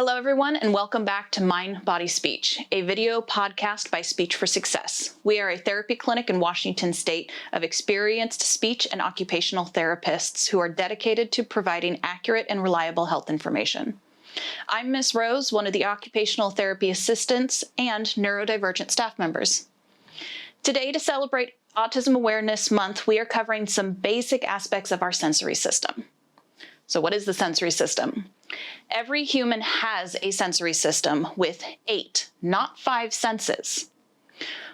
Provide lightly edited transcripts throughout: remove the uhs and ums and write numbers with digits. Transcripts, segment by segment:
Hello everyone, and welcome back to Mind, Body, Speech, a video podcast by Speech for Success. We are a therapy clinic in Washington State of experienced speech and occupational therapists who are dedicated to providing accurate and reliable health information. I'm Ms. Rose, one of the occupational therapy assistants and neurodivergent staff members. Today, to celebrate Autism Awareness Month, we are covering some basic aspects of our sensory system. So what is the sensory system? Every human has a sensory system with 8, not 5 senses.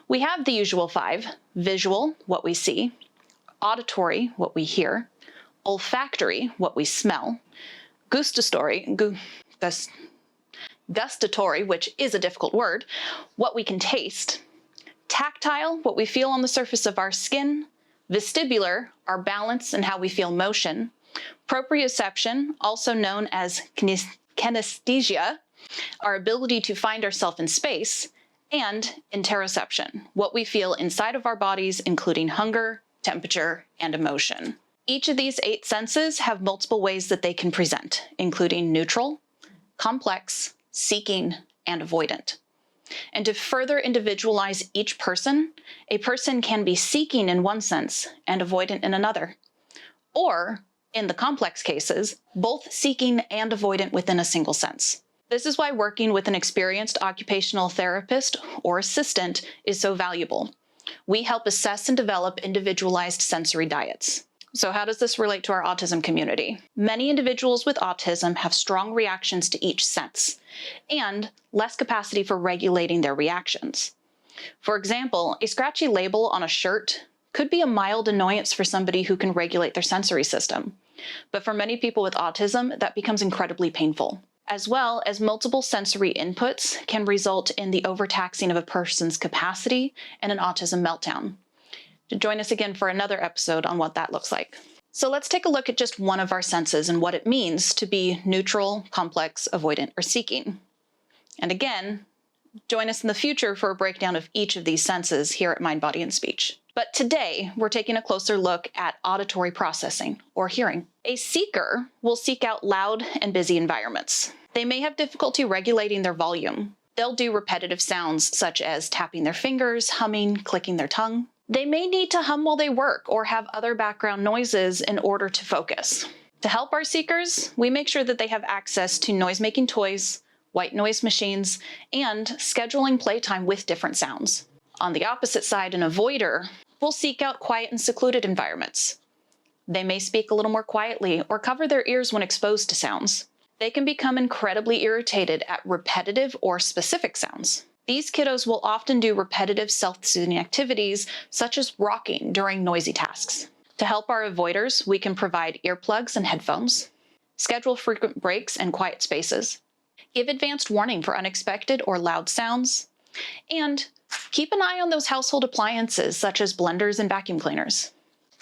We have the usual 5: visual, what we see; auditory, what we hear; olfactory, what we smell; gustatory, which is a difficult word, what we can taste; tactile, what we feel on the surface of our skin; vestibular, our balance and how we feel motion; proprioception, also known as kinesthesia, our ability to find ourselves in space; and interoception, what we feel inside of our bodies, including hunger, temperature, and emotion. Each of these 8 senses have multiple ways that they can present, including neutral, complex, seeking, and avoidant. And to further individualize each person, a person can be seeking in one sense and avoidant in another, or in the complex cases, both seeking and avoidant within a single sense. This is why working with an experienced occupational therapist or assistant is so valuable. We help assess and develop individualized sensory diets. So how does this relate to our autism community? Many individuals with autism have strong reactions to each sense and less capacity for regulating their reactions. For example, a scratchy label on a shirt could be a mild annoyance for somebody who can regulate their sensory system. But for many people with autism, that becomes incredibly painful. As well as multiple sensory inputs can result in the overtaxing of a person's capacity and an autism meltdown. Join us again for another episode on what that looks like. So let's take a look at just one of our senses and what it means to be neutral, complex, avoidant, or seeking. And again, join us in the future for a breakdown of each of these senses here at Mind, Body, and Speech. But today, we're taking a closer look at auditory processing, or hearing. A seeker will seek out loud and busy environments. They may have difficulty regulating their volume. They'll do repetitive sounds such as tapping their fingers, humming, clicking their tongue. They may need to hum while they work or have other background noises in order to focus. To help our seekers, we make sure that they have access to noise-making toys, white noise machines, and scheduling playtime with different sounds. On the opposite side, an avoider will seek out quiet and secluded environments. They may speak a little more quietly or cover their ears when exposed to sounds. They can become incredibly irritated at repetitive or specific sounds. These kiddos will often do repetitive self-soothing activities such as rocking during noisy tasks. To help our avoiders, we can provide earplugs and headphones, schedule frequent breaks and quiet spaces, give advanced warning for unexpected or loud sounds, and keep an eye on those household appliances such as blenders and vacuum cleaners.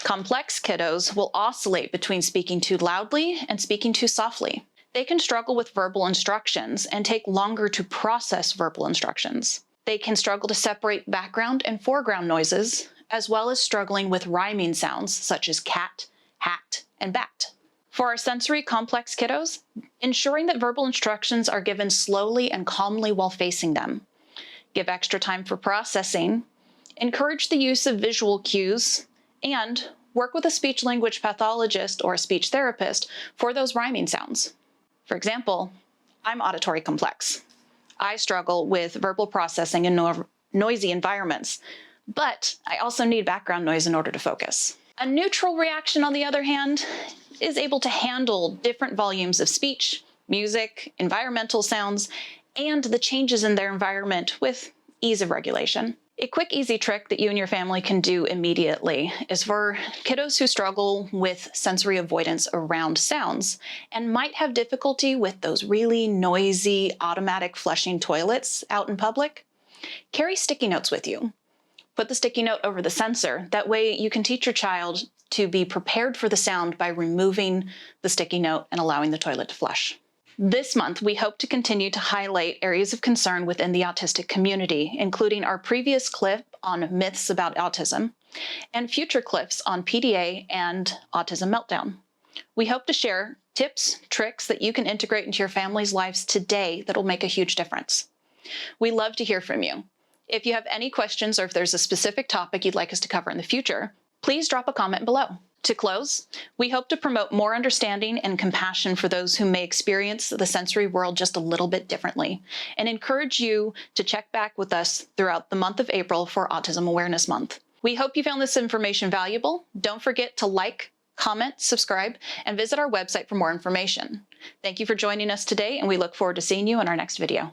Complex kiddos will oscillate between speaking too loudly and speaking too softly. They can struggle with verbal instructions and take longer to process verbal instructions. They can struggle to separate background and foreground noises, as well as struggling with rhyming sounds such as cat, hat, and bat. For our sensory complex kiddos, ensuring that verbal instructions are given slowly and calmly while facing them. Give extra time for processing, encourage the use of visual cues, and work with a speech-language pathologist or a speech therapist for those rhyming sounds. For example, I'm auditory complex. I struggle with verbal processing in noisy environments, but I also need background noise in order to focus. A neutral reaction, on the other hand, is able to handle different volumes of speech, music, environmental sounds, and the changes in their environment with ease of regulation. A quick, easy trick that you and your family can do immediately is for kiddos who struggle with sensory avoidance around sounds and might have difficulty with those really noisy automatic flushing toilets out in public. Carry sticky notes with you. Put the sticky note over the sensor. That way you can teach your child to be prepared for the sound by removing the sticky note and allowing the toilet to flush. This month, we hope to continue to highlight areas of concern within the autistic community, including our previous clip on myths about autism and future clips on PDA and autism meltdown. We hope to share tips, tricks that you can integrate into your family's lives today that'll make a huge difference. We love to hear from you. If you have any questions or if there's a specific topic you'd like us to cover in the future, please drop a comment below. To close, we hope to promote more understanding and compassion for those who may experience the sensory world just a little bit differently, and encourage you to check back with us throughout the month of April for Autism Awareness Month. We hope you found this information valuable. Don't forget to like, comment, subscribe, and visit our website for more information. Thank you for joining us today, and we look forward to seeing you in our next video.